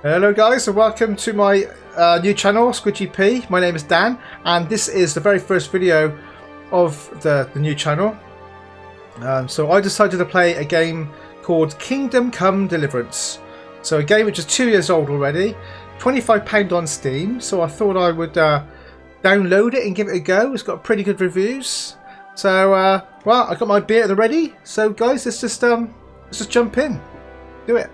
Hello guys and welcome to my new channel, Squidgy Pea. My name is Dan and this is the very first video of the new channel. So I decided to play a game called Kingdom Come Deliverance. So a game which is 2 years old already, £25 on Steam, so I thought I would download it and give it a go. It's got pretty good reviews. So well, I got my beer at the ready, so guys let's just jump in. Do it.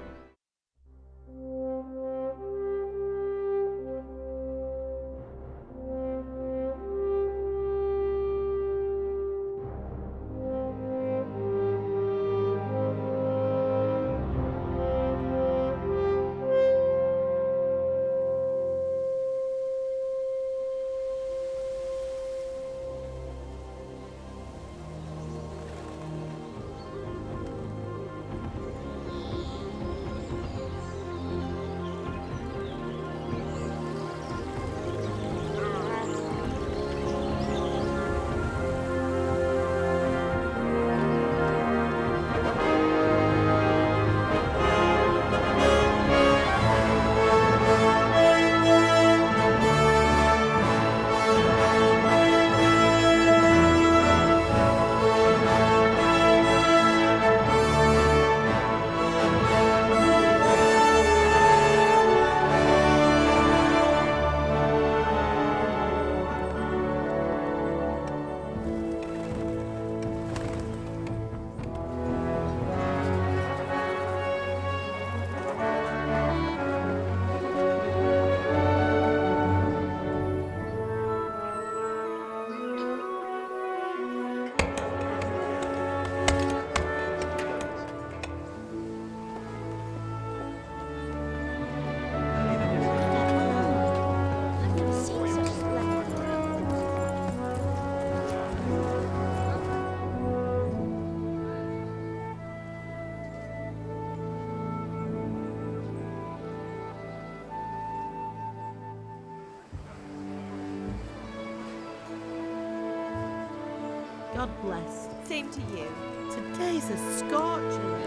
God bless. Same to you. Today's a scorcher.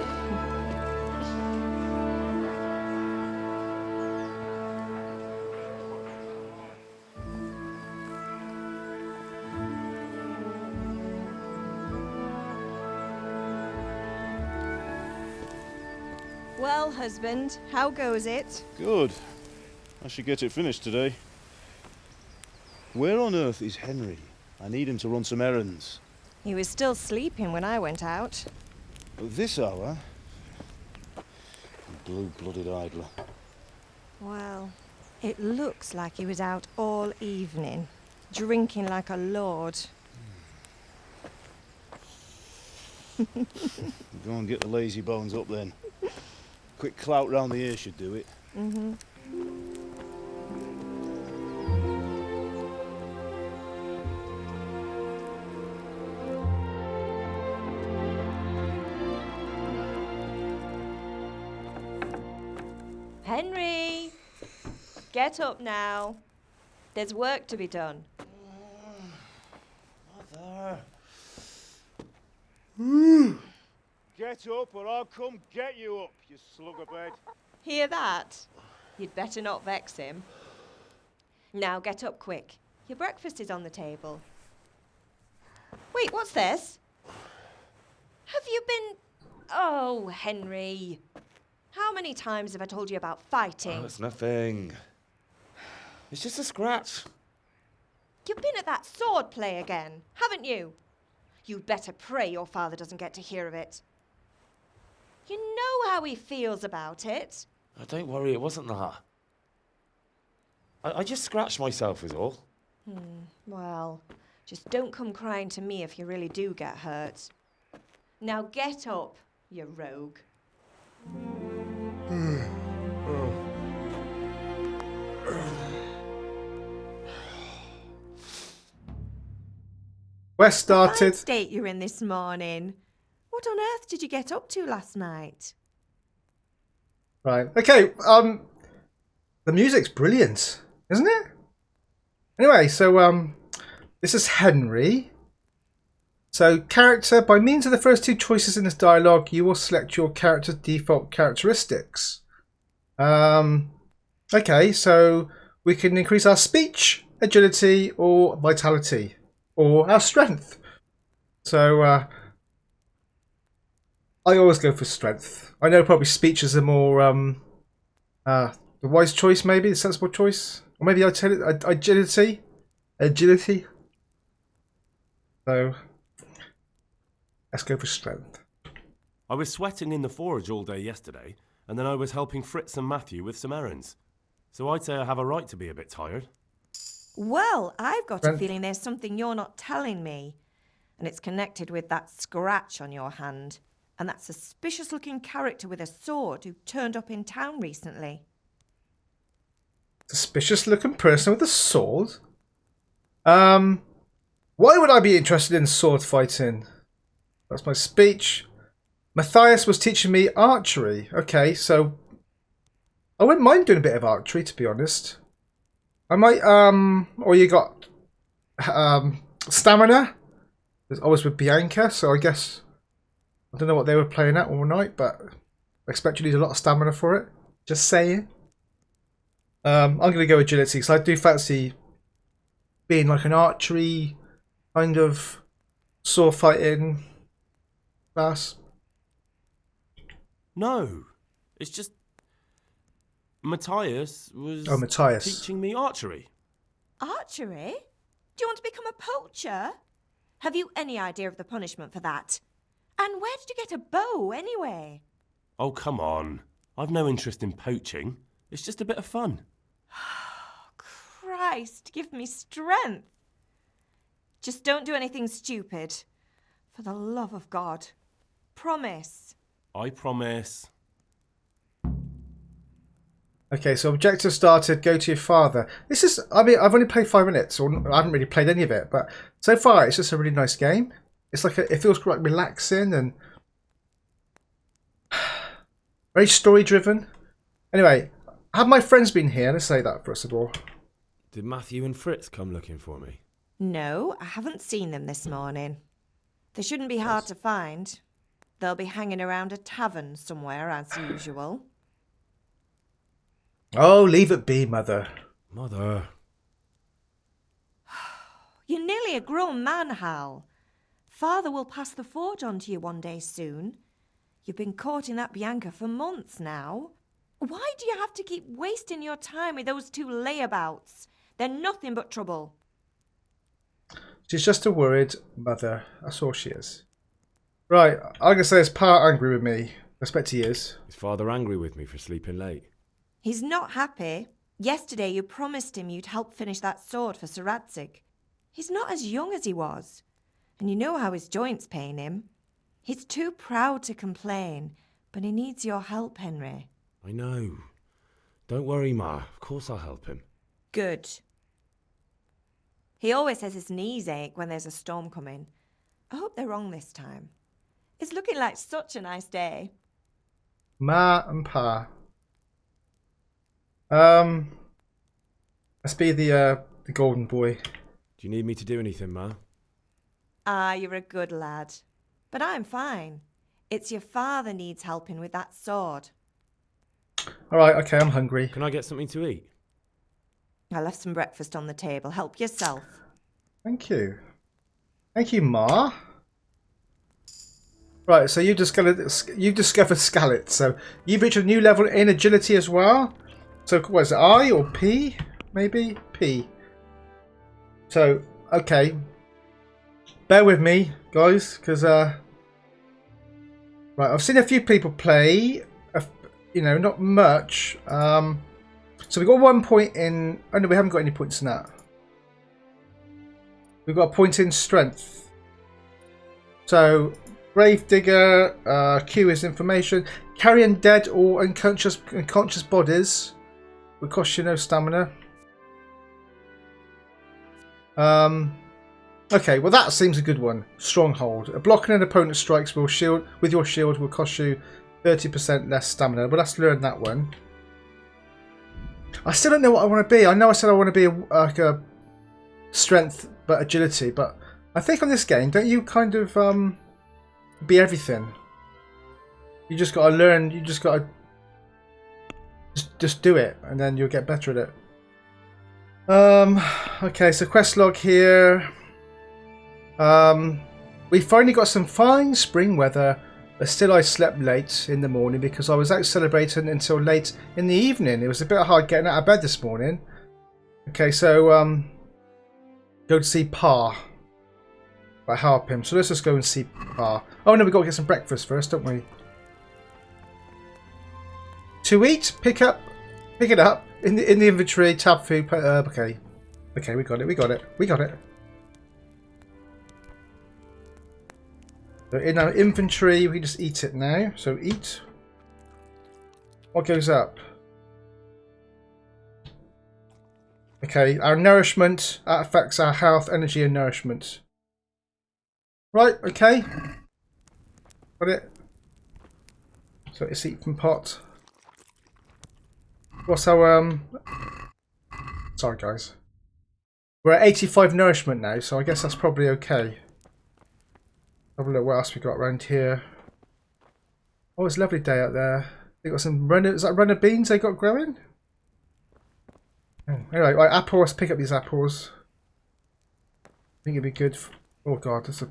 Well, husband, how goes it? Good. I should get it finished today. Where on earth is Henry? I need him to run some errands. He was still sleeping when I went out. At this hour? Blue-blooded idler. Well, it looks like he was out all evening, drinking like a lord. Go and get the lazy bones up then. Quick clout round the ear should do it. Mm-hmm. Henry! Get up now. There's work to be done. Mother. Get up or I'll come get you up, you slug of bed. Hear that? You'd better not vex him. Now get up quick. Your breakfast is on the table. Wait, what's this? Have you been... Oh, Henry. How many times have I told you about fighting? Oh, it's nothing. It's just a scratch. You've been at that sword play again, haven't you? You'd better pray your father doesn't get to hear of it. You know how he feels about it. Oh, don't worry, it wasn't that. I just scratched myself is all. Well, just don't come crying to me if you really do get hurt. Now get up, you rogue. We're started. Fine state you're in this morning. What on earth did you get up to last night? Right. Okay. The music's brilliant, isn't it? Anyway, so this is Henry. So, character, by means of the first two choices in this dialogue, you will select your character's default characteristics. Okay, so we can increase our speech, agility, or vitality, or our strength. So I always go for strength. I know probably speech is a more the wise choice, maybe the sensible choice, or maybe agility. Agility. So let's go for strength. I was sweating in the forge all day yesterday, and then I was helping Fritz and Matthew with some errands. So I'd say I have a right to be a bit tired. Well, I've got a feeling there's something you're not telling me. And it's connected with that scratch on your hand. And that suspicious-looking character with a sword who turned up in town recently. Suspicious-looking person with a sword? Why would I be interested in sword fighting? That's my speech. Matthias was teaching me archery. Okay, so I wouldn't mind doing a bit of archery, to be honest. I might, or you got stamina. There's always with Bianca, so I guess I don't know what they were playing at all night, but I expect you need a lot of stamina for it. Just saying. I'm going to go agility, because I do fancy being like an archery kind of sword fighting class. No, it's just Matthias was teaching me archery. Archery? Do you want to become a poacher? Have you any idea of the punishment for that? And where did you get a bow, anyway? Oh, come on. I've no interest in poaching. It's just a bit of fun. Christ, give me strength. Just don't do anything stupid. For the love of God. Promise. I promise. Okay, so objective started, go to your father. This is, I mean, I've only played 5 minutes, or I haven't really played any of it, but so far it's just a really nice game. It's like, it feels quite relaxing and very story driven. Anyway, have my friends been here? Let's say that first of all. Did Matthew and Fritz come looking for me? No, I haven't seen them this morning. They shouldn't be hard to find. They'll be hanging around a tavern somewhere, as usual. Oh, leave it be, Mother. Mother. You're nearly a grown man, Hal. Father will pass the forge on to you one day soon. You've been courting that Bianca for months now. Why do you have to keep wasting your time with those two layabouts? They're nothing but trouble. She's just a worried mother. That's all she is. Right, I'm going to say his pa angry with me. I expect he is. Is father angry with me for sleeping late? He's not happy. Yesterday you promised him you'd help finish that sword for Sir Radzig. He's not as young as he was. And you know how his joints pain him. He's too proud to complain, but he needs your help, Henry. I know. Don't worry, Ma. Of course I'll help him. Good. He always says his knees ache when there's a storm coming. I hope they're wrong this time. It's looking like such a nice day. Ma and Pa. Let's be the golden boy. Do you need me to do anything, Ma? Ah, you're a good lad. But I'm fine. It's your father needs helping with that sword. Alright, okay, I'm hungry. Can I get something to eat? I left some breakfast on the table. Help yourself. Thank you. Thank you, Ma. Right, so you've discovered Skalitz. So you've reached a new level in agility as well. So what is it, I or P? Maybe? P. So, okay. Bear with me, guys, because right, I've seen a few people play, you know, not much. So we got 1 point in. Oh no, we haven't got any points in that. We've got a point in strength. So grave digger, Q is information. Carrying dead or unconscious bodies will cost you no stamina. Okay, well that seems a good one. Stronghold. Blocking an opponent's strikes will shield with your shield will cost you 30% less stamina. But let's learn that one. I still don't know what I want to be. I know I said I want to be like a strength but agility, but I think on this game, don't you kind of be everything? You just got to learn. You just got to Just do it, and then you'll get better at it. Okay, so quest log here. We finally got some fine spring weather, but still I slept late in the morning because I was out celebrating until late in the evening. It was a bit hard getting out of bed this morning. Okay, so go to see Pa. I help him. So let's just go and see Pa. Oh no, we got to get some breakfast first, don't we? To eat, pick it up in the inventory, tab food. Okay, we got it. So in our inventory, we just eat it now. So eat. What goes up? Okay, our nourishment, that affects our health, energy and nourishment. Right, okay. Got it. So it's eat from pot. What's our sorry guys. We're at 85 nourishment now, so I guess that's probably okay. Have a look what else we got around here. Oh, it's a lovely day out there. They got some runner, is that runner beans they got growing? Oh, anyway, right, apple, let's pick up these apples. I think it'd be good for, oh god, that's a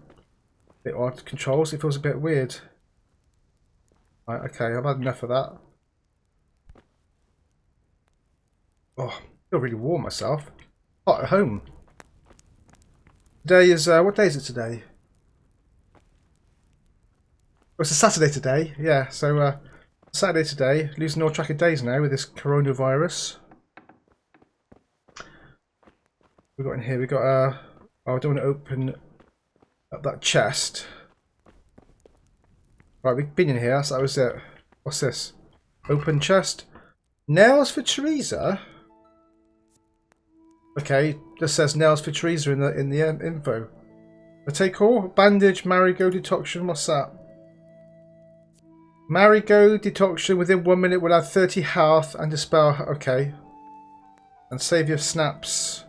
bit odd controls, it feels a bit weird. Right, okay, I've had enough of that. Oh, I feel really warm myself. Hot at home. Today is, what day is it today? Oh, it's a Saturday today, yeah, so Saturday today, losing all track of days now with this coronavirus. We got in here, we got oh, I don't want to open up that chest. Right, we've been in here, so that was it. What's this? Open chest. Nails for Teresa? Okay, just says nails for Teresa in the info. I take all bandage, marigold detoxion, what's that? Marigold detoxion within 1 minute will add 30 health and dispel. Okay. And save your snaps.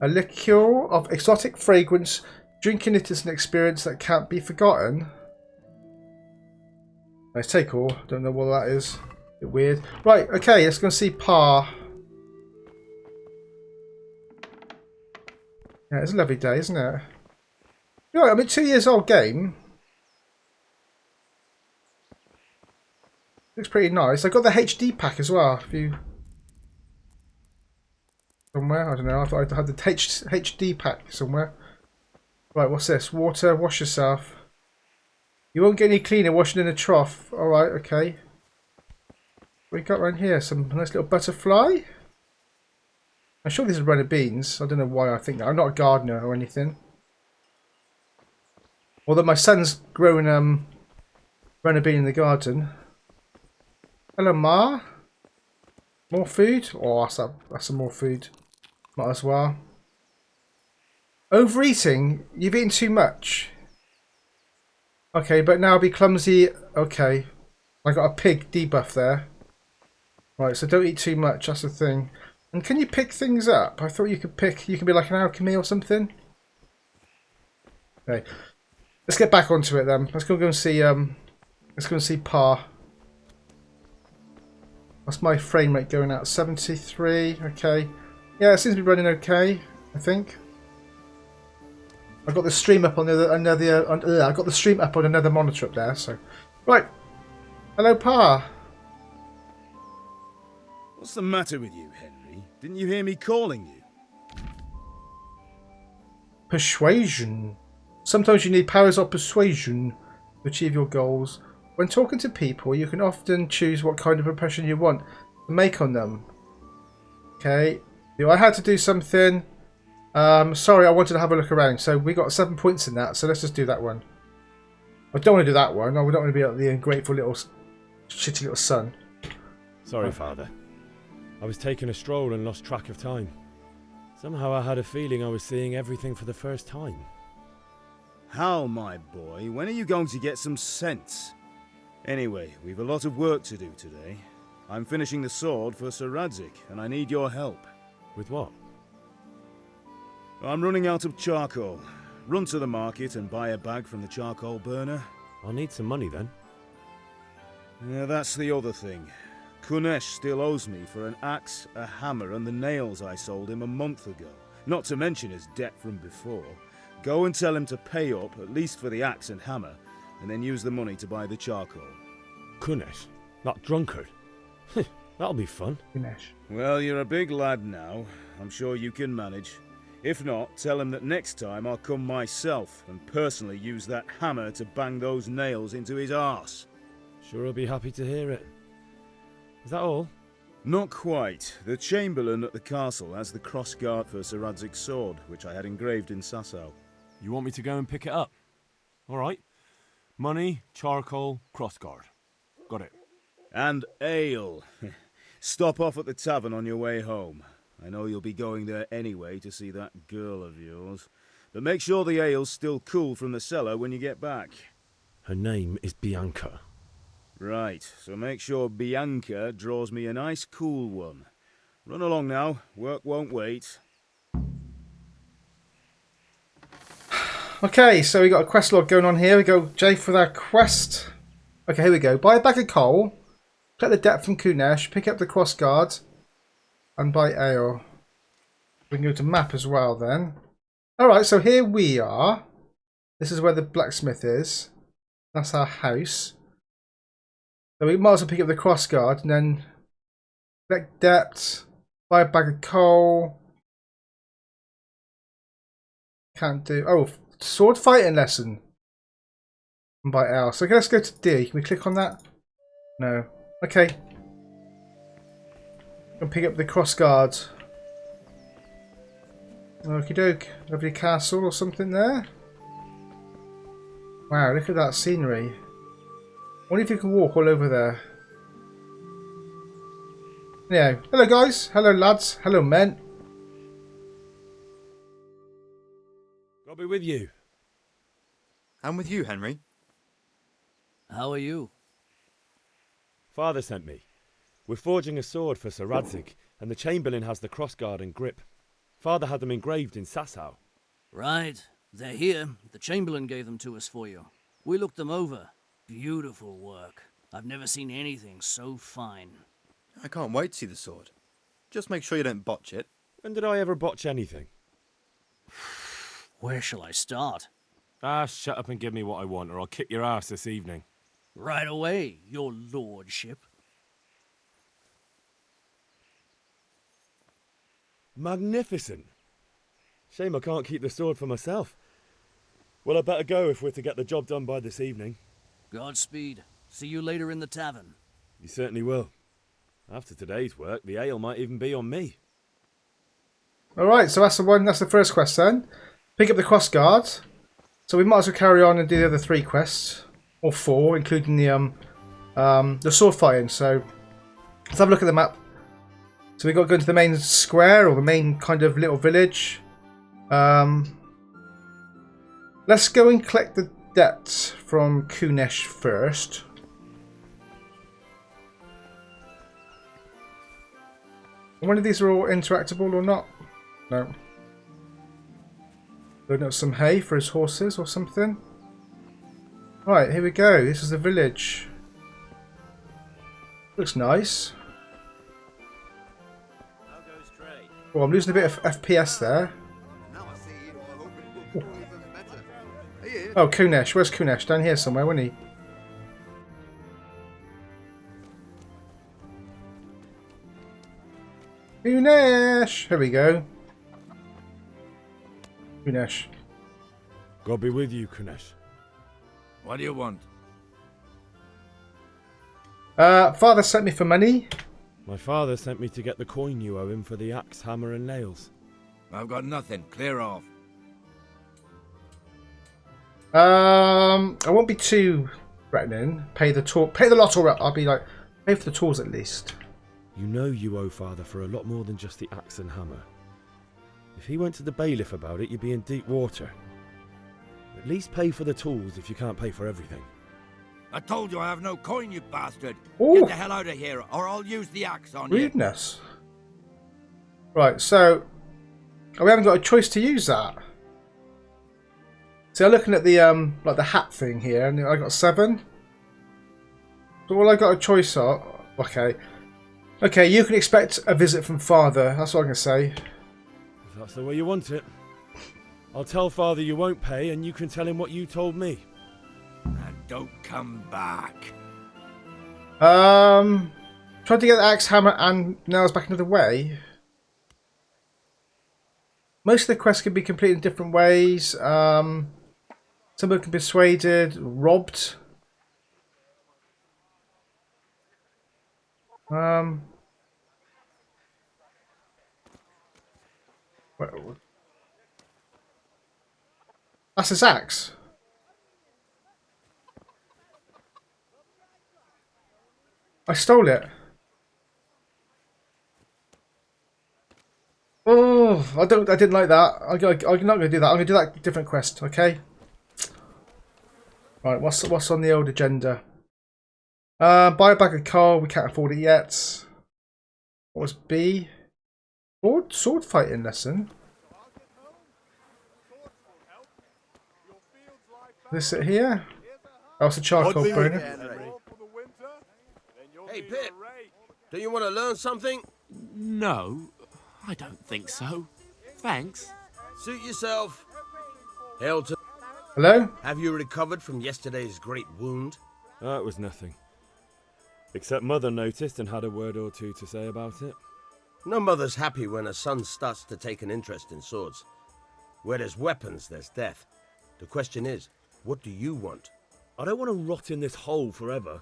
A liqueur of exotic fragrance. Drinking it is an experience that can't be forgotten. Nice take all. Don't know what that is. A bit weird. Right, okay, let's go and see Pa. Yeah, it's a lovely day, isn't it? You know, I mean, 2 years old game. Looks pretty nice. I got the HD pack as well. If you somewhere, I don't know. I thought I had the HD pack somewhere. Right, what's this? Water. Wash yourself. You won't get any cleaner washing in a trough. All right, okay. What we got around here? Some nice little butterfly. I'm sure these are runner beans. I don't know why I think that. I'm not a gardener or anything. Although my son's growing runner bean in the garden. Hello, Ma. More food? Oh, that's some more food. Might as well. Overeating? You've eaten too much. Okay, but now I'll be clumsy. Okay. I got a pig debuff there. Right, so don't eat too much. That's the thing. And can you pick things up? I thought you could pick. You could be like an alchemy or something. Okay. Let's get back onto it then. Let's go and see. Let's go and see Pa. That's my frame rate going out 73. Okay. Yeah, it seems to be running okay. I think. I got the stream up on I got the stream up on another monitor up there. So, right. Hello, Pa. What's the matter with you, Henry? Didn't you hear me calling you? Persuasion. Sometimes you need powers of persuasion to achieve your goals. When talking to people, you can often choose what kind of impression you want to make on them. Okay. I had to do something. Sorry, I wanted to have a look around. So we got 7 points in that. So let's just do that one. I don't want to do that one. I don't want to be like the ungrateful little, shitty little son. Sorry, Father. I was taking a stroll and lost track of time. Somehow I had a feeling I was seeing everything for the first time. How, my boy? When are you going to get some sense? Anyway, we've a lot of work to do today. I'm finishing the sword for Sir Radzik, and I need your help. With what? I'm running out of charcoal. Run to the market and buy a bag from the charcoal burner. I'll need some money then. Yeah, that's the other thing. Kunesh still owes me for an axe, a hammer, and the nails I sold him a month ago. Not to mention his debt from before. Go and tell him to pay up, at least for the axe and hammer, and then use the money to buy the charcoal. Kunesh, that drunkard. That'll be fun. Ganesh. Well, you're a big lad now. I'm sure you can manage. If not, tell him that next time I'll come myself and personally use that hammer to bang those nails into his arse. Sure, I'll be happy to hear it. Is that all? Not quite. The Chamberlain at the castle has the crossguard for Sir Radzig's sword, which I had engraved in Sasau. You want me to go and pick it up? All right. Money, charcoal, crossguard. Got it. And ale. Stop off at the tavern on your way home. I know you'll be going there anyway to see that girl of yours. But make sure the ale's still cool from the cellar when you get back. Her name is Bianca. Right, so make sure Bianca draws me a nice cool one. Run along now, work won't wait. Okay, so we got a quest log going on here. We go J for that quest. Okay, here we go. Buy a bag of coal, collect the debt from Kunesh, pick up the crossguard, and buy ale. We can go to map as well then. Alright, so here we are. This is where the blacksmith is. That's our house. So we might as well pick up the crossguard and then collect debt, buy a bag of coal. Can't do. Oh, sword fighting lesson. And buy ale. So okay, let's go to D. Can we click on that? No. Okay. And pick up the crossguard. Okie doke. Lovely castle or something there. Wow, look at that scenery. I wonder if you can walk all over there. Yeah. Hello guys. Hello lads. Hello men. I'll be with you. I'm with you, Henry. How are you? Father sent me. We're forging a sword for Sir Radzig, and the Chamberlain has the crossguard and grip. Father had them engraved in Sasau. Right. They're here. The Chamberlain gave them to us for you. We looked them over. Beautiful work. I've never seen anything so fine. I can't wait to see the sword. Just make sure you don't botch it. When did I ever botch anything? Where shall I start? Ah, shut up and give me what I want, or I'll kick your ass this evening. Right away, your lordship. Magnificent. Shame I can't keep the sword for myself. Well, I better go if we're to get the job done by this evening. Godspeed. See you later in the tavern. You certainly will. After today's work, the ale might even be on me. Alright, so that's the one. That's the first quest then. Pick up the crossguard. So we might as well carry on and do the other 3 quests. Or 4, including the sword fighting. So let's have a look at the map. So we've got to go into the main square, or the main kind of little village. Let's go and collect the debt from Kunesh first. One of these are all interactable or not? No. Loading up some hay for his horses or something. Right, here we go. This is the village. Looks nice. Oh, I'm losing a bit of FPS there. Oh, Kunesh. Where's Kunesh? Down here somewhere, wasn't he? Kunesh! Here we go. Kunesh. God be with you, Kunesh. What do you want? Father sent me for money. My father sent me to get the coin you owe him for the axe, hammer and nails. I've got nothing. Clear off. I won't be too threatening. Pay the lot, or I'll be like, pay for the tools at least. You know you owe father for a lot more than just the axe and hammer. If he went to the bailiff about it, you'd be in deep water. At least pay for the tools if you can't pay for everything. I told you I have no coin, you bastard. Ooh. Get the hell out of here, or I'll use the axe on you. Rudeness. Right, so we haven't got a choice to use that. So I'm looking at the like the hat thing here, and I got 7. So all I got a choice of. Okay, Okay, you can expect a visit from Father. That's what I'm going to say. If that's the way you want it. I'll tell Father you won't pay, and you can tell him what you told me. And don't come back. Try to get the axe, hammer, and nails back into the way. Most of the quests can be completed in different ways. Some of them can be persuaded, robbed. That's his axe. I stole it. Oh, I didn't like that. I'm not going to do that. I'm going to do that different quest. Okay. Right. What's on the old agenda? Buy a bag of coal. We can't afford it yet. What was B? Sword fighting lesson. This it here? Oh, it's a charcoal burner. Hey, Pip. Do you want to learn something? No, I don't think so. Thanks. Suit yourself. Hail to... Hello? Have you recovered from yesterday's great wound? It was nothing. Except Mother noticed and had a word or two to say about it. No mother's happy when her son starts to take an interest in swords. Where there's weapons, there's death. The question is, what do you want? I don't want to rot in this hole forever.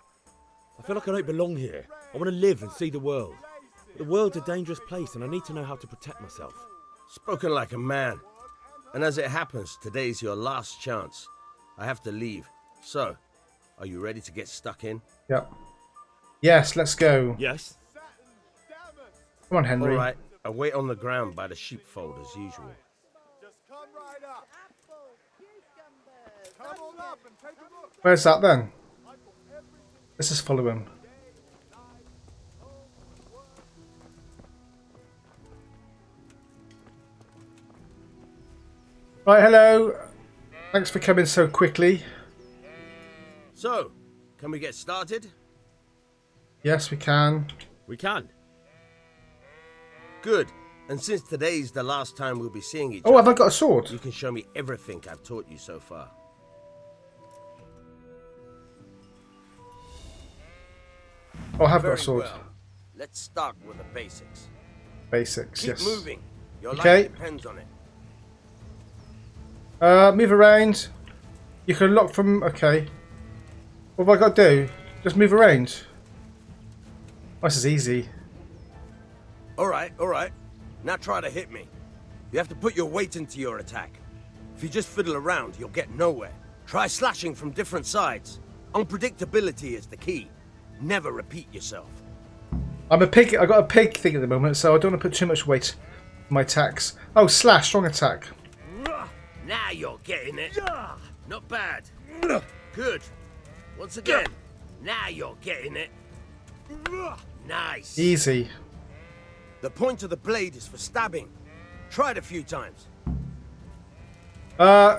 I feel like I don't belong here. I want to live and see the world. The world's a dangerous place and I need to know how to protect myself. Spoken like a man. And as it happens, today's your last chance. I have to leave. So, are you ready to get stuck in? Yep. Yes, let's go. Yes. Come on, Henry. All right. I wait on the ground by the sheepfold as usual. Where's that then? Let's just follow him. Right, hello. Thanks for coming so quickly. So, can we get started? Yes, we can. We can. Good. And since today's the last time we'll be seeing each other... Oh, have I got a sword? You can show me everything I've taught you so far. Oh, I have got a Very sword. well. Let's start with the basics. Basics, Keep yes. moving. Your Okay. life depends on it. Move around. You can lock from... Okay. What have I got to do? Just move around. Oh, this is easy. All right. Now try to hit me. You have to put your weight into your attack. If you just fiddle around, you'll get nowhere. Try slashing from different sides. Unpredictability is the key. Never repeat yourself. I'm a pig. I got a pig thing at the moment, so I don't want to put too much weight on my attacks. Oh, slash, strong attack. Now you're getting it. Not bad. Good. Once again. Now you're getting it. Nice. Easy. The point of the blade is for stabbing. Try it a few times.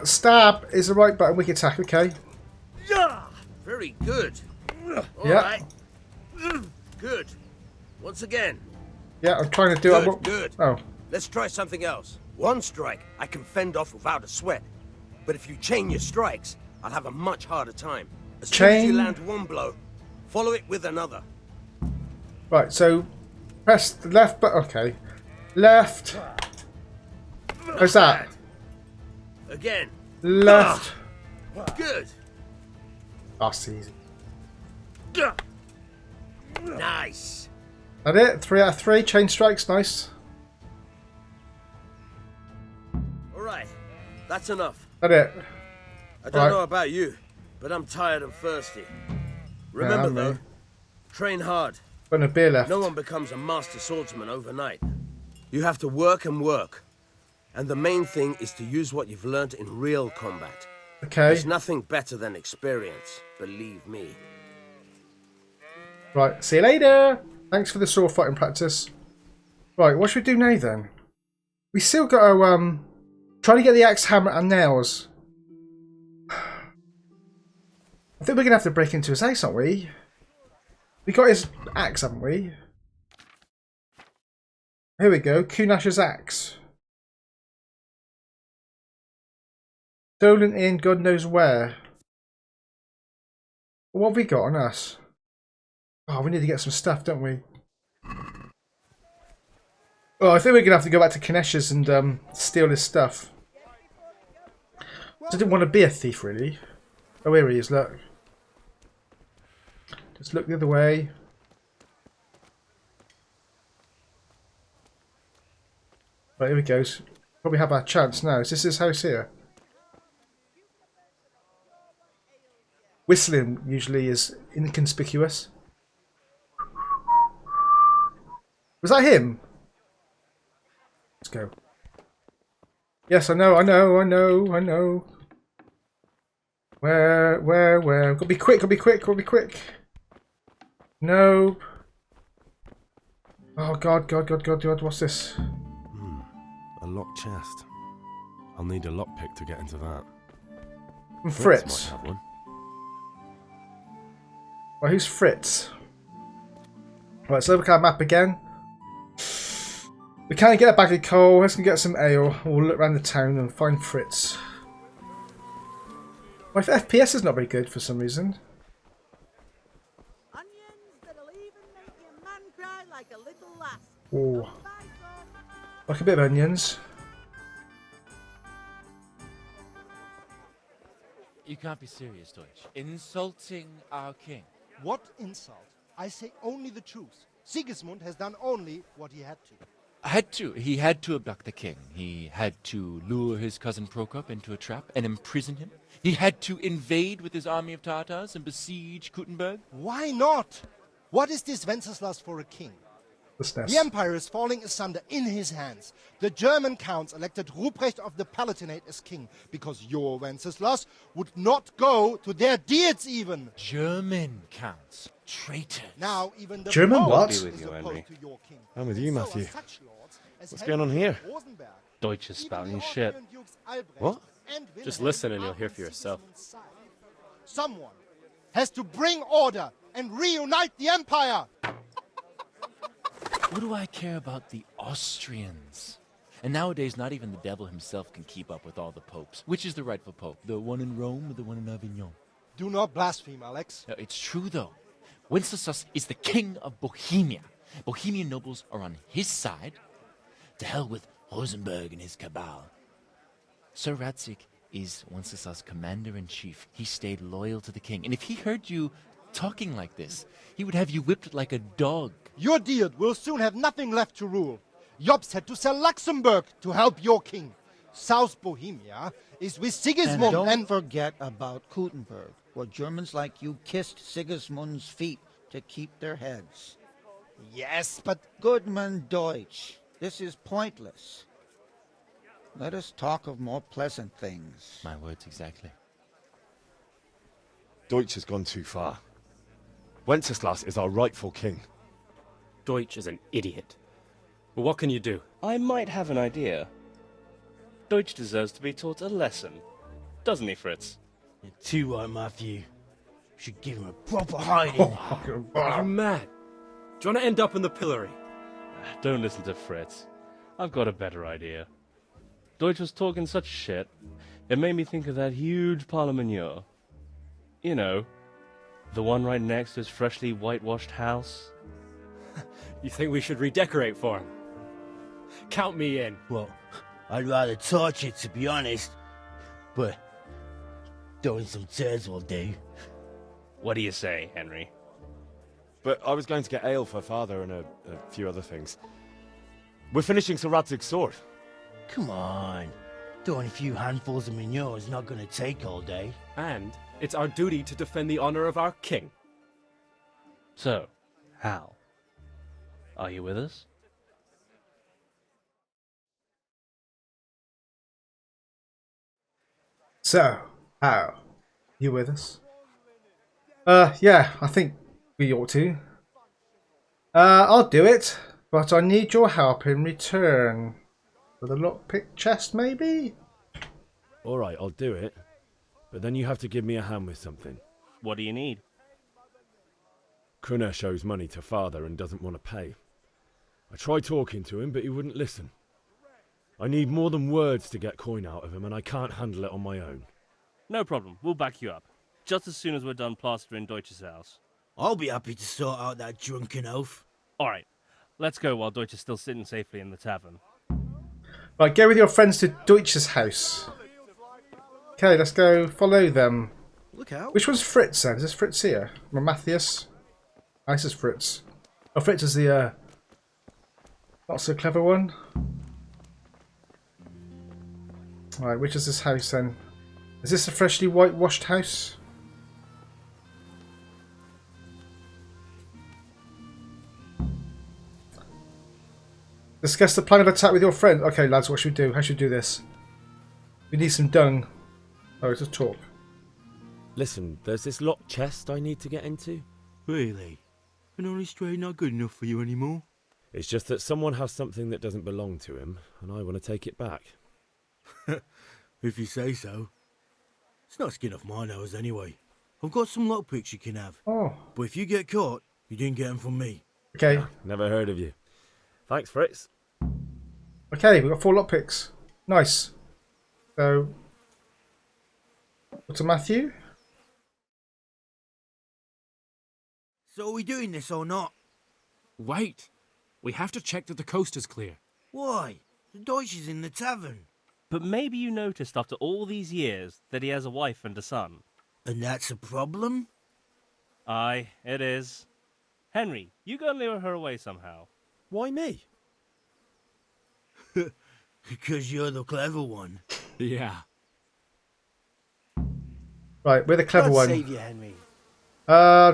Stab is the right button. Weak attack. Okay. Very good. All Yeah. right. Good. Once again. Yeah, I'm trying to do it. Good. Oh. Let's try something else. One strike I can fend off without a sweat. But if you chain your strikes, I'll have a much harder time. As soon as you land one blow, follow it with another. Right, so press the left button. Okay. Left. Where's that? Again. Left. Good. That's easy. Nice. That it? 3 out of 3. Chain strikes. Nice. All right. That's enough. That it. I don't know about you, but I'm tired and thirsty. Remember though, train hard. Got no beer left. No one becomes a master swordsman overnight. You have to work and work. And the main thing is to use what you've learned in real combat. Okay. There's nothing better than experience, believe me. Right, see you later. Thanks for the sword fighting practice. Right, what should we do now then? We still got to try to get the axe, hammer and nails. I think we're going to have to break into his house, aren't we? We got his axe, haven't we? Here we go. Kunash's axe. Stolen in God knows where. What have we got on us? Oh, we need to get some stuff, don't we? Oh, I think we're going to have to go back to Kanesh's and steal his stuff. I didn't want to be a thief, really. Oh, here he is, look. Just look the other way. Right, here we go. Probably have our chance now. Is this his house here? Whistling usually is inconspicuous. Was that him? Let's go. Yes, I know. Where? Gotta be quick. Nope. Oh, God. What's this? A locked chest. I'll need a lockpick to get into that. Fritz. Might have one. Right, who's Fritz? Right, let's look at our map again. We can't get a bag of coal. Let's go get some ale. We'll look around the town and find Fritz. My FPS is not very good for some reason. Oh, like a bit of onions. You can't be serious, Deutsch. Insulting our king. What insult? I say only the truth. Sigismund has done only what he had to. He had to abduct the king. He had to lure his cousin Prokop into a trap and imprison him. He had to invade with his army of Tatars and besiege Kuttenberg. Why not? What is this Wenceslas for a king? The empire is falling asunder in his hands. The German counts elected Ruprecht of the Palatinate as king because your Wenceslas would not go to their deeds even. German counts. Traitors. Now even the German Pope what? is With you, opposed Henry. to your king. I'm with you, So are Matthew. such lords as What's going on here? Rosenberg. Deutsch is Even spouting the shit. Austrian dukes Albrecht What? and Just Wilhelm listen and are you'll hear on for yourself. Sigismund's side. Someone has to bring order and reunite the empire. What do I care about the Austrians? And nowadays, not even the devil himself can keep up with all the popes. Which is the rightful pope? The one in Rome or the one in Avignon? Do not blaspheme, Alex. No, it's true, though. Wenceslas is the king of Bohemia. Bohemian nobles are on his side. To hell with Rosenberg and his cabal. Sir Ratzik is Wenceslas' commander-in-chief. He stayed loyal to the king. And if he heard you talking like this, he would have you whipped like a dog. Your Diet will soon have nothing left to rule. Jobst had to sell Luxembourg to help your king. South Bohemia is with Sigismund and don't forget about Kuttenberg, where Germans like you kissed Sigismund's feet to keep their heads. Yes, but... Goodman Deutsch, this is pointless. Let us talk of more pleasant things. My words exactly. Deutsch has gone too far. Wenceslas is our rightful king. Deutsch is an idiot. But what can you do? I might have an idea. Deutsch deserves to be taught a lesson. Doesn't he, Fritz? You're too right, Matthew. Should give him a proper hiding. Are you mad? Do you want to end up in the pillory? Don't listen to Fritz. I've got a better idea. Deutsch was talking such shit, it made me think of that huge parliament. You know, the one right next to his freshly whitewashed house. You think we should redecorate for him? Count me in. Well, I'd rather torch it, to be honest. But throwing some turds will do. What do you say, Henry? But I was going to get ale for father and a few other things. We're finishing Sir Radzig's sword. Come on. Throwing a few handfuls of manure is not going to take all day. And it's our duty to defend the honor of our king. So, Hal, are you with us? So, how? You with us? Yeah, I think we ought to. I'll do it, but I need your help in return. With a lockpick chest, maybe? Alright, I'll do it. But then you have to give me a hand with something. What do you need? Kruna shows money to father and doesn't want to pay. I tried talking to him, but he wouldn't listen. I need more than words to get coin out of him, and I can't handle it on my own. No problem, we'll back you up. Just as soon as we're done plastering Deutsch's house. I'll be happy to sort out that drunken oaf. Alright, let's go while Deutsch is still sitting safely in the tavern. Right, go with your friends to Deutsch's house. Okay, let's go follow them. Look out. Which one's Fritz then? Is this Fritz here? Or Matthias? Oh, this is Fritz. Oh, Fritz is the not so clever one. Right, which is this house then? Is this a freshly whitewashed house? Discuss the plan of attack with your friend. Okay, lads, what should we do? How should we do this? We need some dung. Oh, just talk. Listen, there's this locked chest I need to get into. Really? An honest trade not good enough for you anymore? It's just that someone has something that doesn't belong to him, and I want to take it back. If you say so. It's not skin off my nose anyway. I've got some lockpicks you can have. Oh. But if you get caught, you didn't get them from me. Okay. Never heard of you. Thanks, Fritz. Okay, we've got 4 lockpicks. Nice. So, what's to Matthew? So are we doing this or not? Wait. We have to check that the coast is clear. Why? The Deutsch is in the tavern. But maybe you noticed after all these years that he has a wife and a son. And that's a problem? Aye, it is. Henry, you go and lure her away somehow. Why me? Because you're the clever one. Yeah. Right, we're the clever God one. save you, Henry.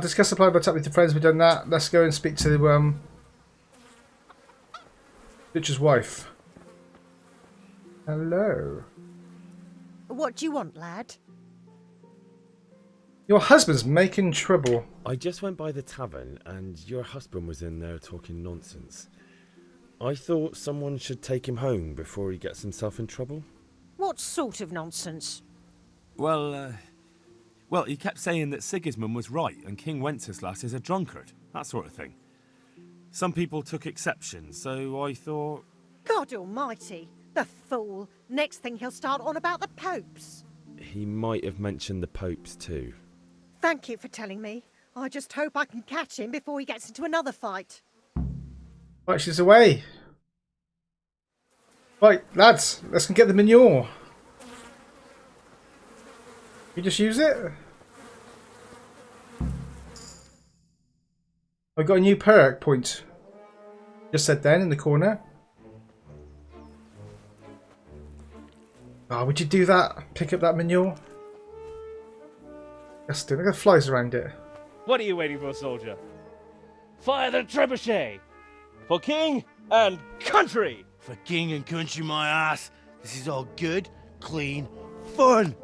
Discuss the plan of attack with your friends. We've done that. Let's go and speak to Richard's wife. Hello. What do you want, lad? Your husband's making trouble. I just went by the tavern and your husband was in there talking nonsense. I thought someone should take him home before he gets himself in trouble. What sort of nonsense? Well, he kept saying that Sigismund was right and King Wenceslas is a drunkard, that sort of thing. Some people took exception, so I thought... God almighty, the fool. Next thing he'll start on about the popes. He might have mentioned the popes too. Thank you for telling me. I just hope I can catch him before he gets into another fight. Right, she's away. Right, lads, let's go get the manure. You just use it? I got a new perk point. Just said then in the corner. Oh, would you do that? Pick up that manure? Yes, do. Look at the flies around it. What are you waiting for, soldier? Fire the trebuchet! For king and country! For king and country, my ass. This is all good, clean, fun.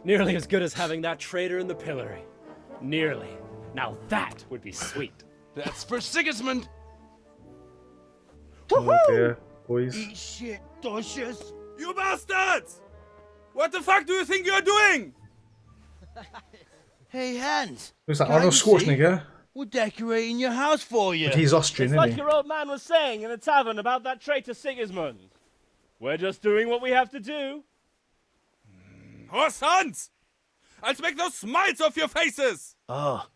Nearly as good as having that traitor in the pillory. Nearly. Now that would be sweet. That's for Sigismund! Oh dear, boys. Eat shit, Deutsches. You bastards! What the fuck do you think you're doing? Hey, Hans. Who's that? can't Arnold you see? Schwarzenegger? We're decorating your house for you. But he's Austrian, It's isn't like he? your old man was saying in the tavern about that traitor Sigismund. We're just doing what we have to do. Horse Hans! I'll make those smiles off your faces! Oh,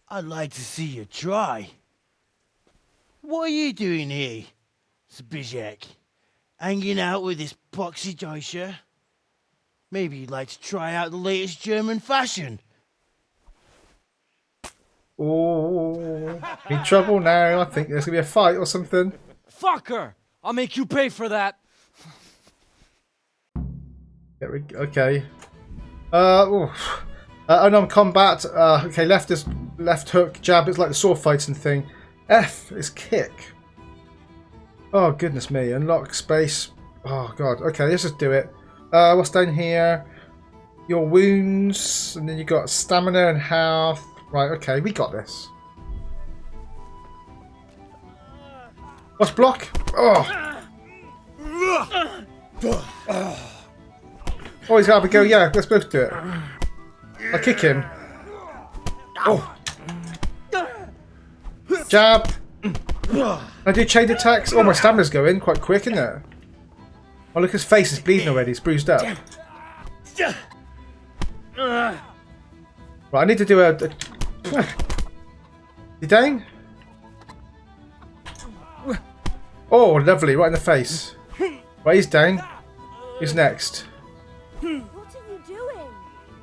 I'd like to see you try. What are you doing here, Zbigniew? Hanging out with this poxy Deutscher? Maybe you'd like to try out the latest German fashion. Oh, in trouble now. I think there's gonna be a fight or something. Fucker! I'll make you pay for that. There we go. Okay. Unarmed combat. Okay, left is left hook, jab. It's like the sword fighting thing. F is kick. Oh goodness me! Unlock space. Oh god. Okay, let's just do it. What's down here? Your wounds, and then you got stamina and health. Right. Okay, we got this. What's block? Oh. Oh, he's got to have a go. Yeah, let's both do it. I'll kick him. Oh. Jab. I do chain attacks. Oh, my stamina's going quite quick, isn't it? Oh, look, his face is bleeding already. He's bruised up. Right, I need to do a... You down? Oh, lovely. Right in the face. Right, he's down. Who's next? What are you doing?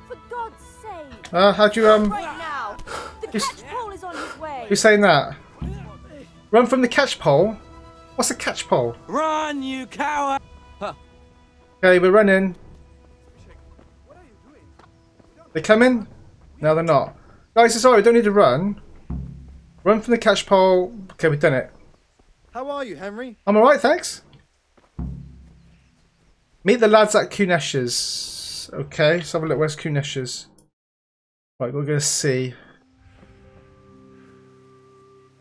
For God's sake! How'd you, Right now! The catch pole is on his way! Who's saying that? Run from the catch pole? What's a catch pole? Run, you coward! Huh. Okay, we're running. They coming? No, they're not. Guys, it's alright, we don't need to run. Run from the catch pole. Okay, we've done it. How are you, Henry? I'm alright, thanks. Meet the lads at Kunesh's. Okay, let's have a look. Where's Kunesh's? Right, we're going to see.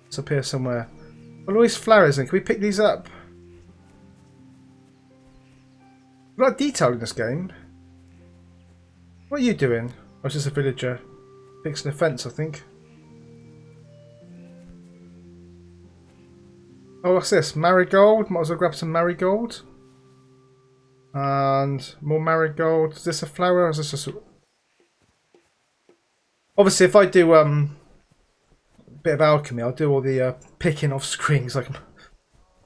It's up here somewhere. What are all these flowers in? Can we pick these up? A lot of detail in this game. What are you doing? I was just a villager. Fixing a fence, I think. Oh, what's this? Marigold? Might as well grab some marigold. And more marigold. Is this a flower or is this just a... Obviously, if I do a bit of alchemy, I'll do all the picking off screens. I can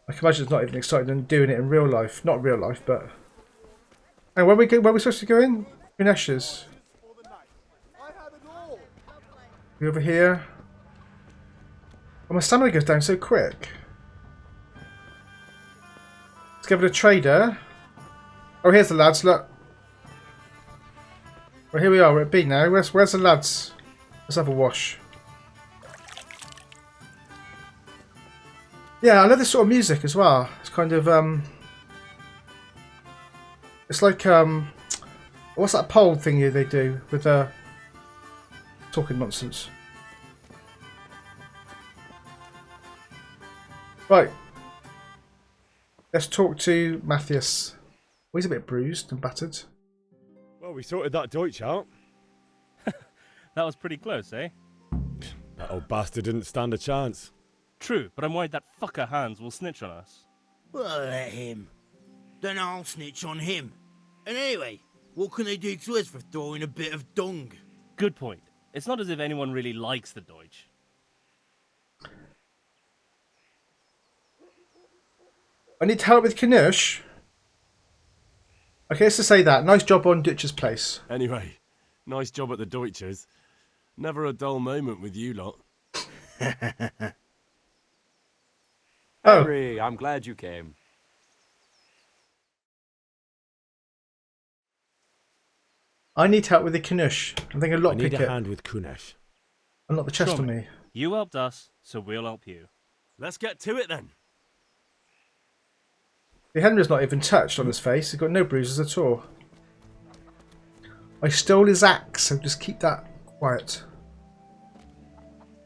imagine it's not even exciting than doing it in real life. Not real life, but... And where are we supposed to go in? Kunesh's. We over here. Oh, my stamina goes down so quick. Let's give it a trader. Oh, here's the lads, look. Well, here we are, we're at B now. Where's the lads? Let's have a wash. Yeah, I love this sort of music as well. It's kind of, it's like, what's that pole thingy they do with, talking nonsense. Right. Let's talk to Matthias. Oh, he's a bit bruised and battered. Well, we sorted that Deutsch out. That was pretty close, eh? That old bastard didn't stand a chance. True, but I'm worried that fucker Hans will snitch on us. Well, let him. Then I'll snitch on him. And anyway, what can they do to us for throwing a bit of dung? Good point. It's not as if anyone really likes the Deutsch. I need help with Knush. Okay, let's just say that. Nice job on Deutsch's place. Anyway, nice job at the Deutschers. Never a dull moment with you lot. Henry, I'm glad you came. I need help with the Knush. I think a lot. I need a hand with Kunesh. Unlock the chest for me. You helped us, so we'll help you. Let's get to it then. The Henry's not even touched on his face. He's got no bruises at all. I stole his axe, so just keep that quiet.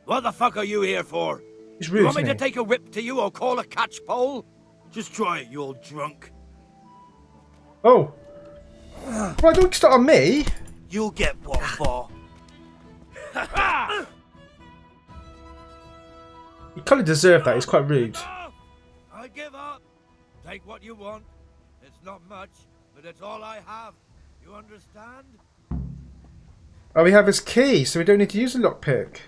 What the fuck are you here for? He's rude, You want me isn't to he? take a whip to you or call a catch pole? Just try it, you old drunk. Oh. Right, don't start on me. You'll get what for. You kind of deserve that. He's quite rude. I give up. Take what you want. It's not much, but it's all I have. You understand? Oh, we have his key, so we don't need to use a lockpick.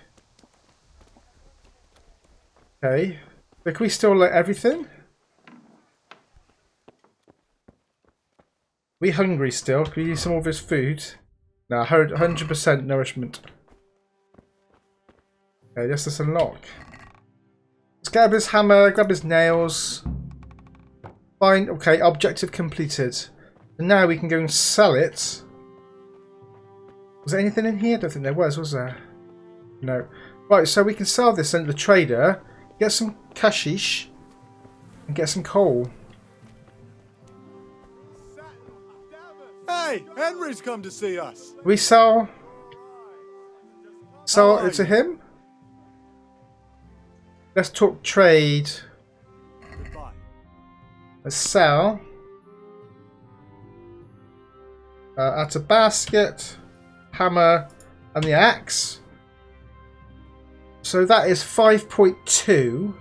Okay. But can we still let everything? We hungry still? Can we use some of his food? No, 100% nourishment. Okay, let's just unlock. Let's grab his hammer, grab his nails. Fine, okay, objective completed. And now we can go and sell it. Was there anything in here? I don't think there was there? No. Right, so we can sell this to the trader, get some kashish, and get some coal. Hey, Henry's come to see us. We sell it to him? Let's talk trade. Let's sell. Add a basket, hammer, and the axe. So that is 5.2.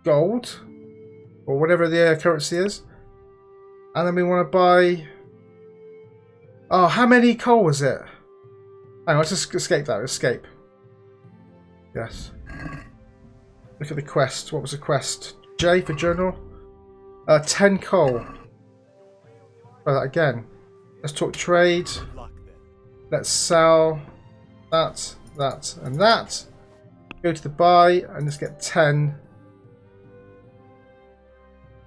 gold, or whatever the currency is. And then we want to buy... Oh, how many coal was it? Hang on, let's just escape that. Escape. Yes. Look at the quest. What was the quest? J for journal. 10 coal. Try that again. Let's talk trade. Let's sell that, that, and that. Go to the buy and let's get 10.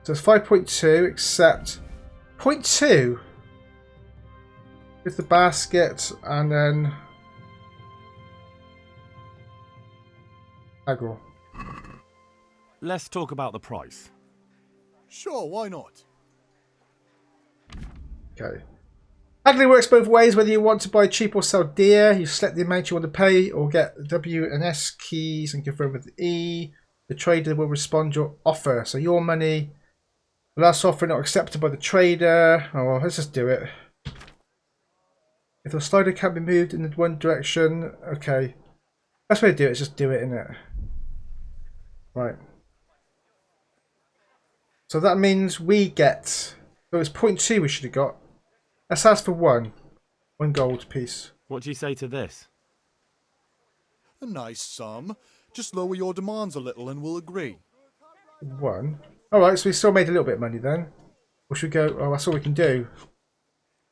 So it's 5.2, except 0.2 with the basket, and then Agro. Let's talk about the price. Sure, why not? Okay. Haggling works both ways, whether you want to buy cheap or sell dear. You select the amount you want to pay or get the W and S keys and confirm with E. The trader will respond to your offer. So your money, the last offer not accepted by the trader. Oh, well, let's just do it. If the slider can't be moved in one direction, okay. Best way to do it is just do it, innit? Right. So that means we get, so it's 0.2 we should have got. Let's ask for one gold piece. What do you say to this? A nice sum. Just lower your demands a little and we'll agree. One. Alright, so we still made a little bit of money then. Or should we go, oh, that's all we can do.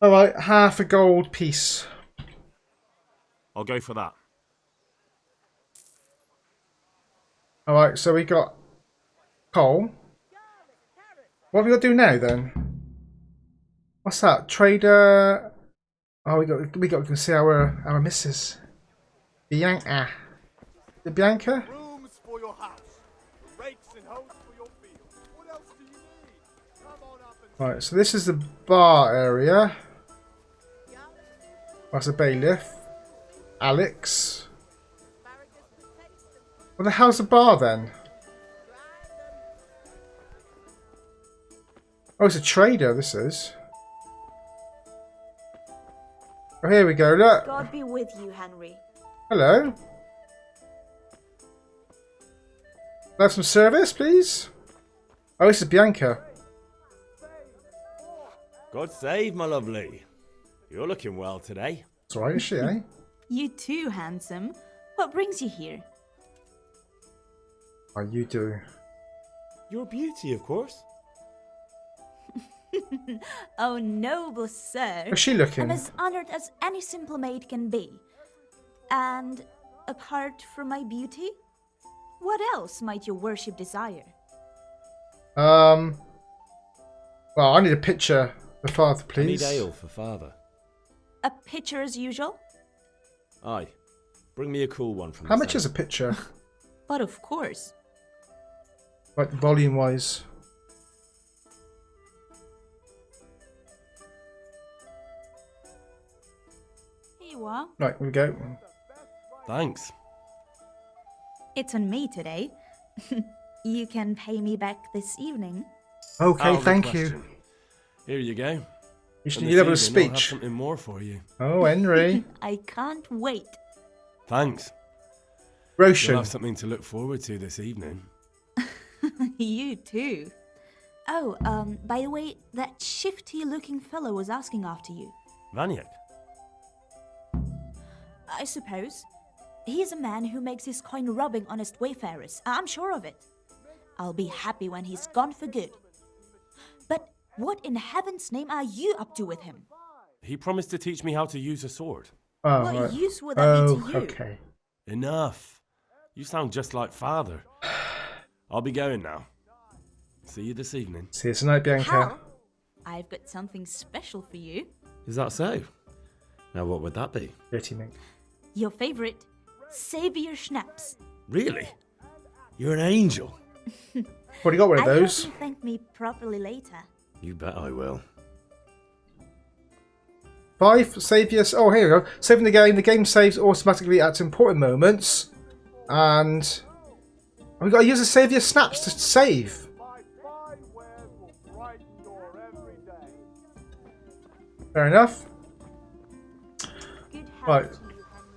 Alright, half a gold piece. I'll go for that. Alright, so we got coal. What have we got to do now then? What's that? Trader. Oh, we got to see our missus. Bianca. The Bianca? Rooms for your house. Rakes and hoes for your field. What else do you need? Come on up and... Right, so this is the bar area. That's a bailiff. Alex. What the hell's the bar then? Oh, it's a trader, this is. Oh, here we go, look. God be with you, Henry. Hello. Have some service, please? Oh, this is Bianca. God save, my lovely. You're looking well today. That's right, is she, eh? You too, handsome. What brings you here? Oh, you do. Your beauty, of course. Oh, noble sir. How's she looking? I'm as honored as any simple maid can be. And apart from my beauty, what else might your worship desire? Well, I need a picture for father, please. I need ale for father. A pitcher as usual? Aye. Bring me a cool one from How much is a picture? But of course. Like volume-wise. Here you are. Right, here we go. Thanks. It's on me today. You can pay me back this evening. Okay, thank you. Here you go. You should And need a bit of this evening, I'll have speech. something more for you. Oh, Henry. I can't wait. Thanks. Roshan. You'll have something to look forward to this evening. You too. Oh, by the way, that shifty-looking fellow was asking after you. Vaniak? I suppose. He's a man who makes his coin robbing honest wayfarers. I'm sure of it. I'll be happy when he's gone for good. But what in heaven's name are you up to with him? He promised to teach me how to use a sword. Oh, What right. use would that be to you? Okay. Enough. You sound just like father. I'll be going now. See you this evening. See you tonight, Bianca. Hal, I've got something special for you. Is that so? Now what would that be? Dirty mink. Your favorite, Savior Schnapps. Really? You're an angel. What, you got one of I hope those? you thank me properly later. You bet I will. 5, save your... Oh, here we go. Saving the game. The game saves automatically at important moments. And... we've got to use the save your snaps to save. Fair enough. Right.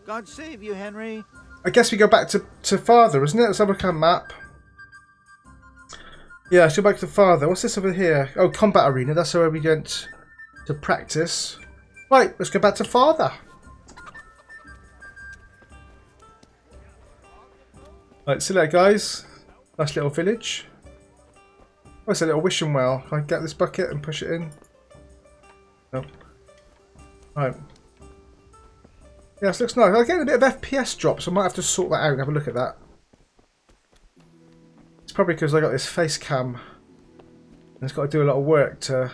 God save you, Henry. I guess we go back to father, isn't it? Let's have a look at a map. Yeah, let's go back to the father. What's this over here? Oh, combat arena. That's where we went to practice. Right, let's go back to father. Right, see you later, guys. Nice little village. Oh, it's a little wishing well. Can I get this bucket and push it in? No. Right. Yeah, this looks nice. I'm getting a bit of FPS drop, so I might have to sort that out and have a look at that. It's probably because I got this face cam. And it's got to do a lot of work to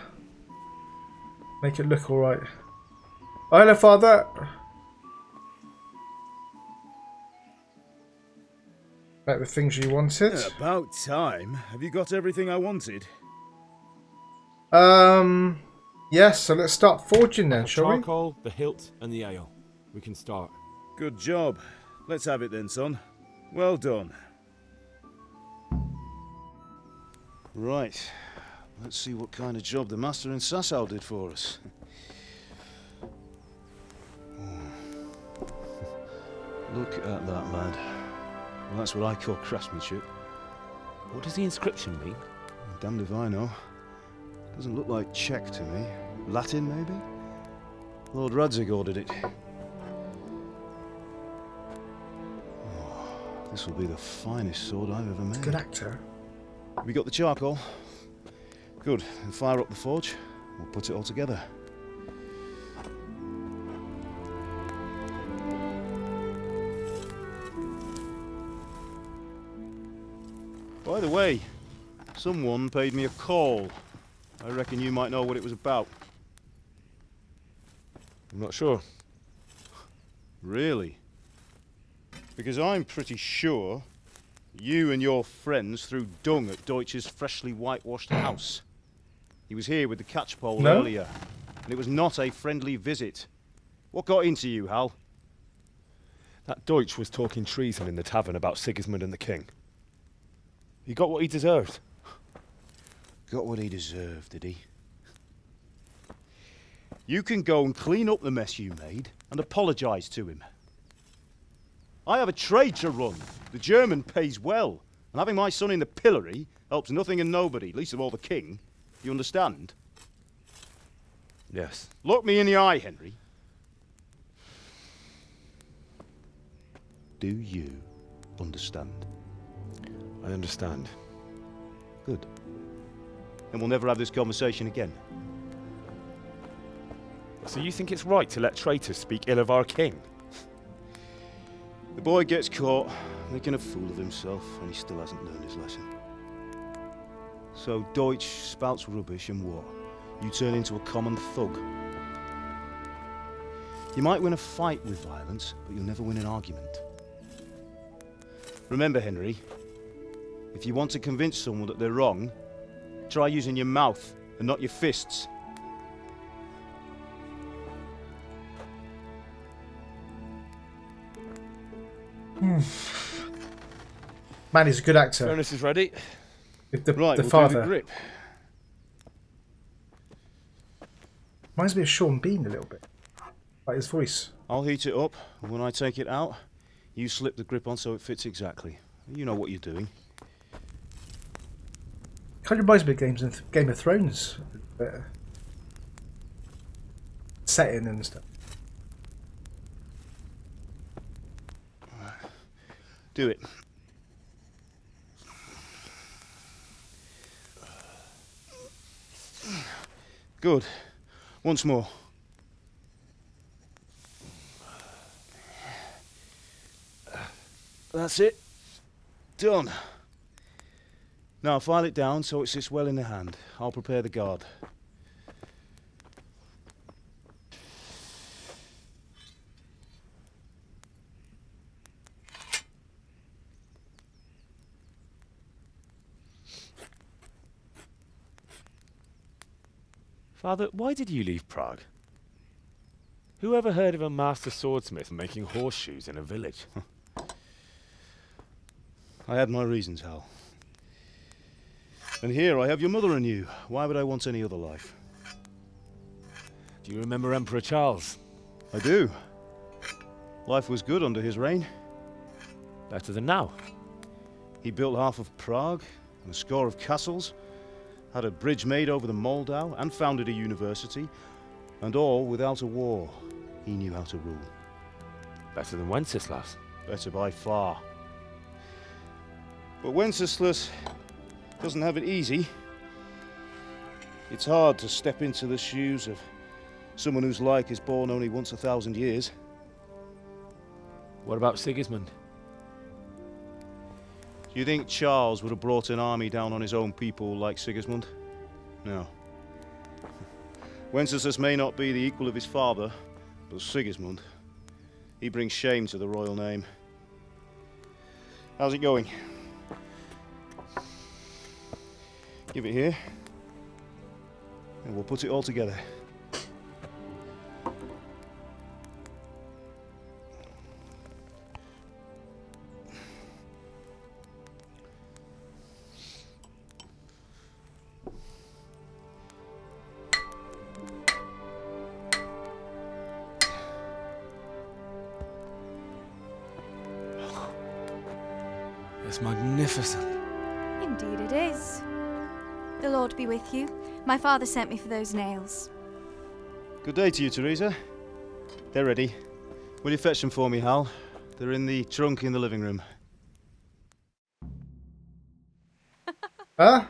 make it look alright. Oh, hello, father. About the things you wanted. Yeah, about time. Have you got everything I wanted? Yes, so let's start forging then, shall we? Charcoal, the hilt, and the ale. We can start. Good job. Let's have it then, son. Well done. Right. Let's see what kind of job the master in Sasau did for us. Look at that, lad. Well, that's what I call craftsmanship. What does the inscription mean? Damned if I know. Doesn't look like Czech to me. Latin, maybe? Lord Radzig ordered it. Oh, this will be the finest sword I've ever made. Good actor. Have you got the charcoal? Good. Then fire up the forge. We'll put it all together. By the way, someone paid me a call. I reckon you might know what it was about. I'm not sure. Really? Because I'm pretty sure you and your friends threw dung at Deutsch's freshly whitewashed house. He was here with the catchpole earlier, and it was not a friendly visit. What got into you, Hal? That Deutsch was talking treason in the tavern about Sigismund and the king. He got what he deserved. Got what he deserved, did he? You can go and clean up the mess you made and apologise to him. I have a trade to run. The German pays well, and having my son in the pillory helps nothing and nobody, least of all the king. You understand? Yes. Look me in the eye, Henry. Do you understand? I understand. Good. Then we'll never have this conversation again. So you think it's right to let traitors speak ill of our king? The boy gets caught making a fool of himself, and he still hasn't learned his lesson. So Deutsch spouts rubbish, and what? You turn into a common thug. You might win a fight with violence, but you'll never win an argument. Remember, Henry, if you want to convince someone that they're wrong, try using your mouth and not your fists. Man, he's a good actor. Furnace is ready. The Right, we'll father. do the grip. Reminds me of Sean Bean a little bit. Like his voice. I'll heat it up, and when I take it out, you slip the grip on so it fits exactly. You know what you're doing. Kind of reminds me of Game of Thrones. Setting and stuff. Do it. Good. Once more. That's it. Done. Now file it down so it sits well in the hand. I'll prepare the guard. Father, why did you leave Prague? Who ever heard of a master swordsmith making horseshoes in a village? I had my reasons, Hal. And here I have your mother and you. Why would I want any other life? Do you remember Emperor Charles? I do. Life was good under his reign. Better than now. He built half of Prague, and a score of castles, had a bridge made over the Moldau, and founded a university, and all without a war. He knew how to rule. Better than Wenceslas. Better by far. But Wenceslas doesn't have it easy. It's hard to step into the shoes of someone whose like is born only once 1,000 years. What about Sigismund? Do you think Charles would have brought an army down on his own people like Sigismund? No. Wenceslas may not be the equal of his father, but Sigismund, he brings shame to the royal name. How's it going? Give it here, and we'll put it all together. It's magnificent. Indeed it is. The Lord be with you. My father sent me for those nails. Good day to you, Teresa. They're ready. Will you fetch them for me, Hal? They're in the trunk in the living room. Huh?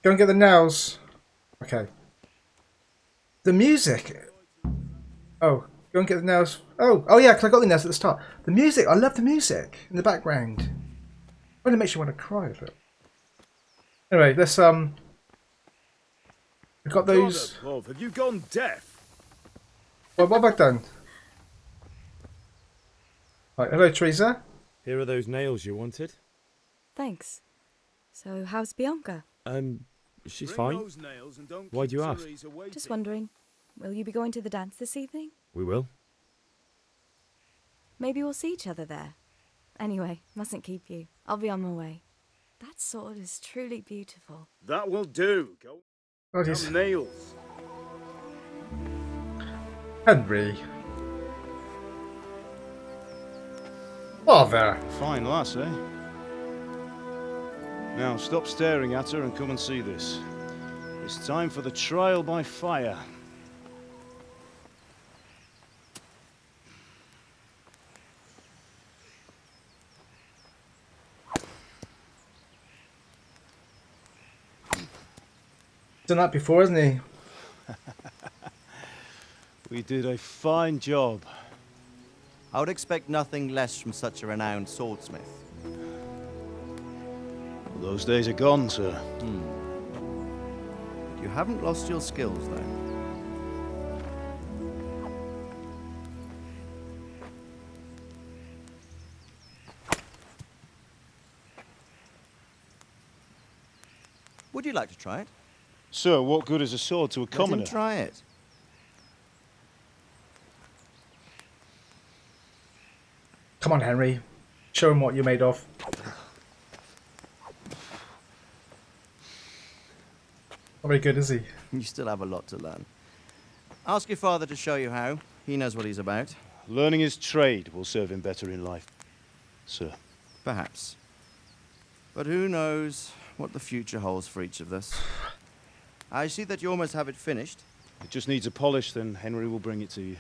Go and get the nails. Okay. The music. Oh, go and get the nails. Oh yeah, because I got the nails at the start. The music, I love the music in the background. Really makes you want to cry a bit. Anyway, let's we've got those. Love, have you gone deaf? What have I done? Right, hello Teresa. Here are those nails you wanted. Thanks. So, how's Bianca? She's fine. Why do you ask? Just wondering, will you be going to the dance this evening? We will. Maybe we'll see each other there. Anyway, mustn't keep you. I'll be on my way. That sword is truly beautiful. That will do. Go. Some nails. Henry. Father. Fine lass, eh? Now stop staring at her and come and see this. It's time for the trial by fire. Done that before, hasn't he? We did a fine job. I would expect nothing less from such a renowned swordsmith. Well, those days are gone, sir. You haven't lost your skills, though. Would you like to try it? Sir, what good is a sword to a commoner? Let him try it. Come on, Henry. Show him what you're made of. Not very good, is he? You still have a lot to learn. Ask your father to show you how. He knows what he's about. Learning his trade will serve him better in life, sir. Perhaps. But who knows what the future holds for each of us. I see that you almost have it finished. It just needs a polish, then Henry will bring it to you.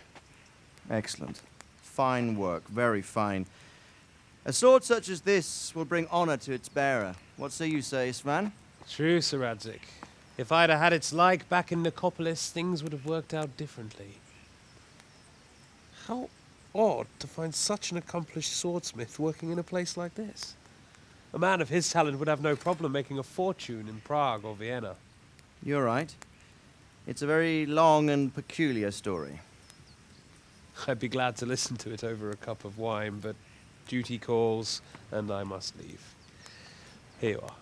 Excellent. Fine work, very fine. A sword such as this will bring honor to its bearer. What say you, Svan? True, Sir Radzik. If I'd have had its like back in Nicopolis, things would have worked out differently. How odd to find such an accomplished swordsmith working in a place like this. A man of his talent would have no problem making a fortune in Prague or Vienna. You're right. It's a very long and peculiar story. I'd be glad to listen to it over a cup of wine, but duty calls, and I must leave. Here you are.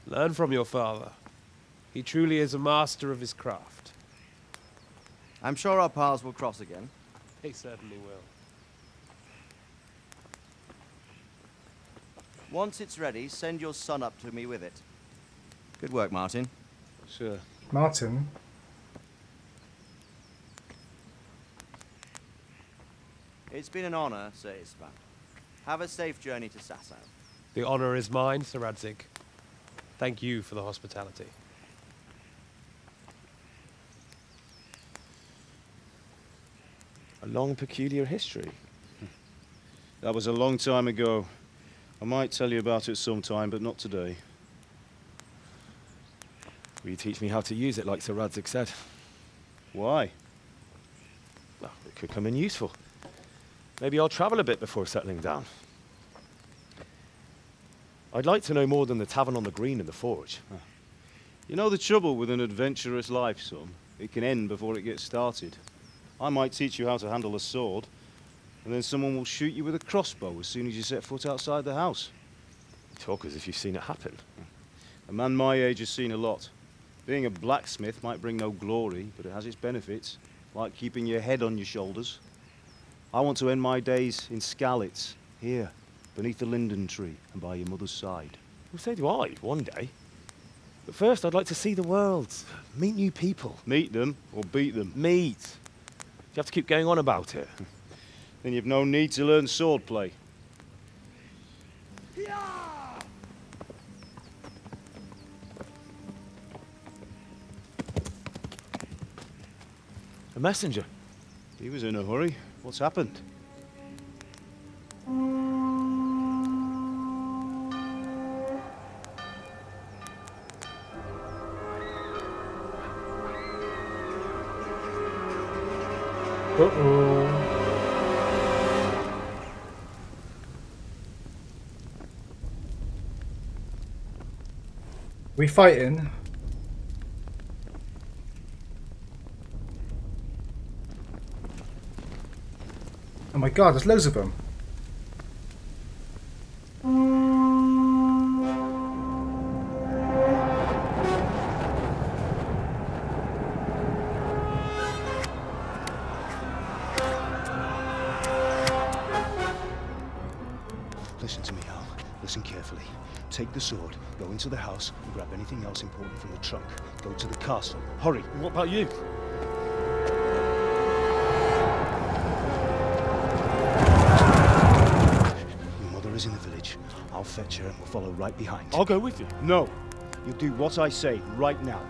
Learn from your father. He truly is a master of his craft. I'm sure our paths will cross again. They certainly will. Once it's ready, send your son up to me with it. Good work, Martin. Sure. Martin? It's been an honor, Sir Ispan. Have a safe journey to Sasau. The honor is mine, Sir Radzig. Thank you for the hospitality. A long, peculiar history. That was a long time ago. I might tell you about it sometime, but not today. Will you teach me how to use it like Sir Radzig said? Why? Well, it could come in useful. Maybe I'll travel a bit before settling down. I'd like to know more than the tavern on the green and the forge. You know the trouble with an adventurous life, son? It can end before it gets started. I might teach you how to handle a sword, and then someone will shoot you with a crossbow as soon as you set foot outside the house. You talk as if you've seen it happen. A man my age has seen a lot. Being a blacksmith might bring no glory, but it has its benefits, like keeping your head on your shoulders. I want to end my days in Skalitz, here, beneath the linden tree and by your mother's side. Well, so do I, one day. But first, I'd like to see the world, meet new people. Meet them or beat them? Meet. You have to keep going on about it. Then you've no need to learn swordplay. A messenger. He was in a hurry. What's happened? Uh-oh. We fighting? Oh my god, there's loads of them. Listen to me, Al. Listen carefully. Take the sword, go into the house, and grab anything else important from the trunk. Go to the castle. Hurry! What about you? Your mother is in the village. I'll fetch her and we'll follow right behind. I'll go with you. No! You'll do what I say right now.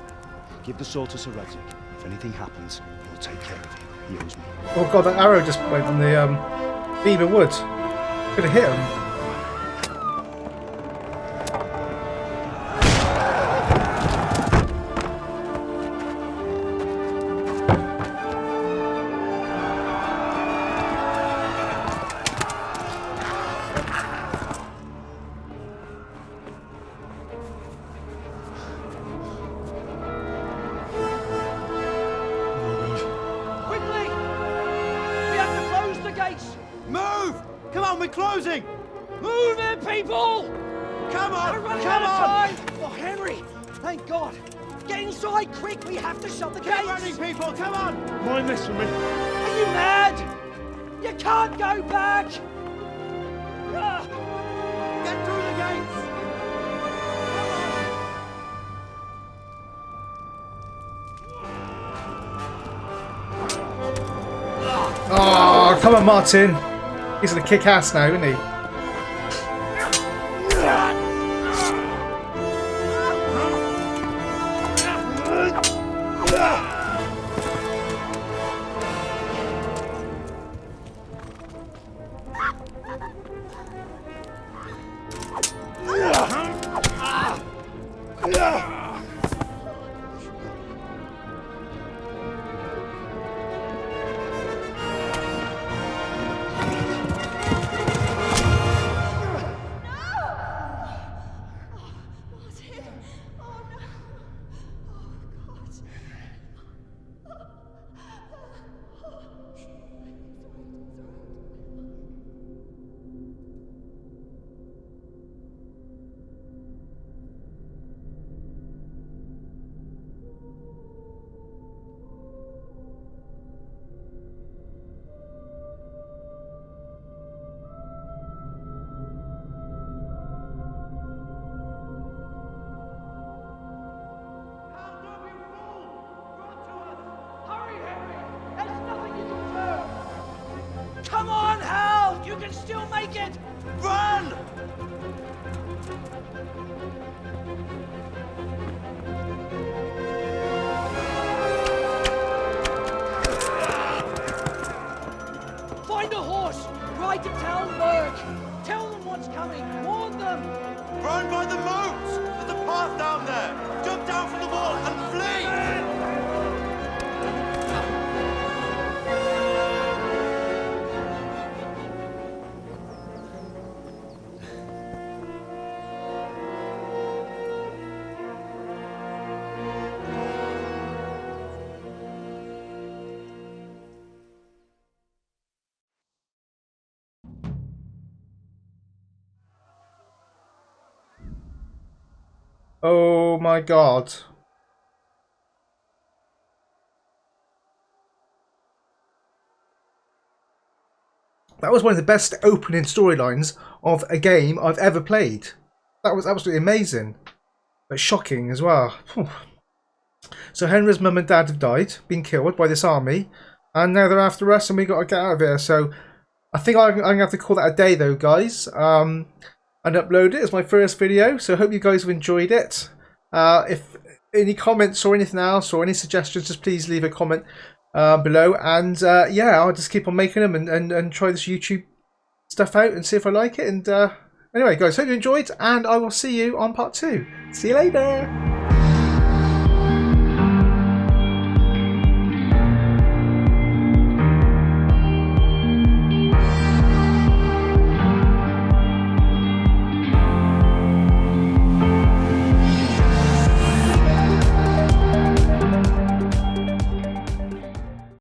Give the sword to Sir Radzig. If anything happens, he'll take care of you. He owes me. Oh god, that arrow just went from the beaver wood. Could have hit him. Move! Come on, we're closing! Move it, people! Come on! We're running Come out on! of time! Oh, Henry! Thank God! Get inside, quick! We have to shut the gates! Keep running, people! Come on! Mind this for me. Are you mad? You can't go back! Ah. Get through the gates! Oh, come on, Martin. He's gonna kick ass now, isn't he? Come on, it! Run! Find a horse! Ride to town, Lurk! Tell them what's coming! Warn them! Run by the moat! There's a path down there! Jump down from the wall and flee! Oh my god. That was one of the best opening storylines of a game I've ever played. That was absolutely amazing. But shocking as well. Whew. So Henry's mum and dad have died, been killed by this army. And now they're after us and we got to get out of here. So I think I'm going to have to call that a day though, guys. And upload it as my first video. So I hope you guys have enjoyed it. If any comments or anything else or any suggestions, just please leave a comment below. And yeah, I'll just keep on making them and try this YouTube stuff out and see if I like it. And anyway, guys, hope you enjoyed. And I will see you on part 2. See you later.